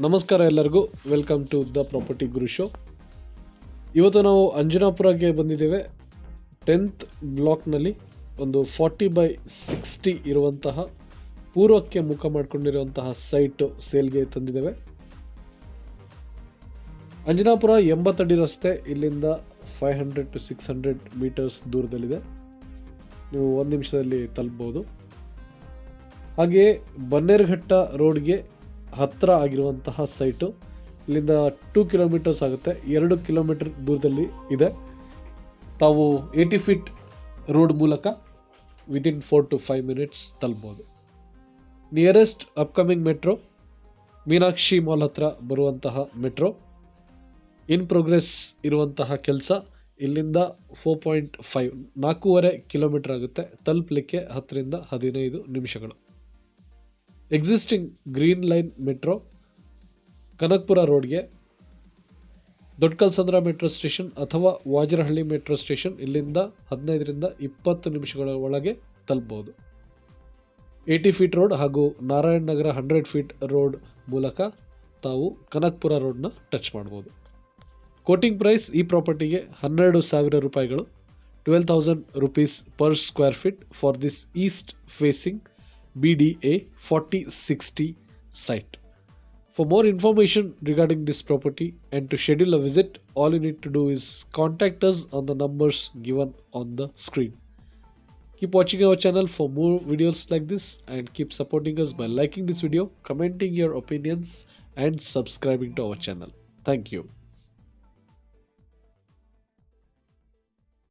ನಮಸ್ಕಾರ ಎಲ್ಲರಿಗೂ, welcome to the property guru show. ಇವತ್ತು ನಾವು ಅಂಜನಾಪುರಕ್ಕೆ ಬಂದಿದ್ದೇವೆ. 10th ಬ್ಲಾಕ್ನಲ್ಲಿ ಒಂದು 40/60 ಇರುವಂತಹ ಪೂರ್ವಕ್ಕೆ ಮುಖ ಮಾಡಿಕೊಂಡಿರುವಂತಹ ಸೈಟ್ ಸೇಲ್ಗೆ ತಂದಿದ್ದೇವೆ. ಅಂಜನಾಪುರ 80 ಅಡಿ ರಸ್ತೆ, ಇಲ್ಲಿಂದ 500 to 600 ಮೀಟರ್ಸ್ ದೂರದಲ್ಲಿದೆ. ನೀವು 1 ನಿಮಿಷದಲ್ಲಿ ತಲುಪಬಹುದು. ಹಾಗೆಯೇ ಬನ್ನೇರುಘಟ್ಟ ರೋಡ್ಗೆ ಹತ್ತಿರ ಆಗಿರುವಂತಹ ಸೈಟು, ಇಲ್ಲಿಂದ 2 ಕಿಲೋಮೀಟರ್ಸ್ ಆಗುತ್ತೆ. 2 ಕಿಲೋಮೀಟರ್ ದೂರದಲ್ಲಿ ಇದೆ. ತಾವು 80 ಫೀಟ್ ರೋಡ್ ಮೂಲಕ ವಿದಿನ್ 4 to 5 ಮಿನಿಟ್ಸ್ ತಲುಪಬಹುದು. Nearest upcoming metro Meenakshi mall ಹತ್ರ ಬರುವಂತಹ ಮೆಟ್ರೋ. ಇನ್ ಪ್ರೋಗ್ರೆಸ್ ಇರುವಂತಹ ಕೆಲಸ ಇಲ್ಲಿಂದ 4.5 ಕಿಲೋಮೀಟರ್ ಆಗುತ್ತೆ. ತಲುಪಲಿಕ್ಕೆ 10 ರಿಂದ 15 ನಿಮಿಷಗಳು. Existing green line metro Kanakapura ರೋಡ್ಗೆ ದೊಡ್ಡಕಲ್ಸಂದ್ರ ಮೆಟ್ರೋ ಸ್ಟೇಷನ್ ಅಥವಾ ವಾಜರಹಳ್ಳಿ ಮೆಟ್ರೋ ಸ್ಟೇಷನ್ ಇಲ್ಲಿಂದ 15 ರಿಂದ 20 ನಿಮಿಷಗಳ ಒಳಗೆ ತಲುಪಬಹುದು. 80 ಫೀಟ್ ರೋಡ್ ಹಾಗೂ ನಾರಾಯಣ ನಗರ 100 ಫೀಟ್ ರೋಡ್ ಮೂಲಕ ತಾವು ಕನಕಪುರ ರೋಡ್ನ ಟಚ್ ಮಾಡ್ಬೋದು. ಕೋಟಿಂಗ್ ಪ್ರೈಸ್ ಈ ಪ್ರಾಪರ್ಟಿಗೆ 12,000 ರೂಪಾಯಿಗಳು, 12,000 rupees per square feet for this east facing BDA 4060 site. For more information regarding this property and to schedule a visit, all you need to do is contact us on the numbers given on the screen. Keep watching our channel for more videos like this and keep supporting us by liking this video, commenting your opinions and subscribing to our channel. Thank you.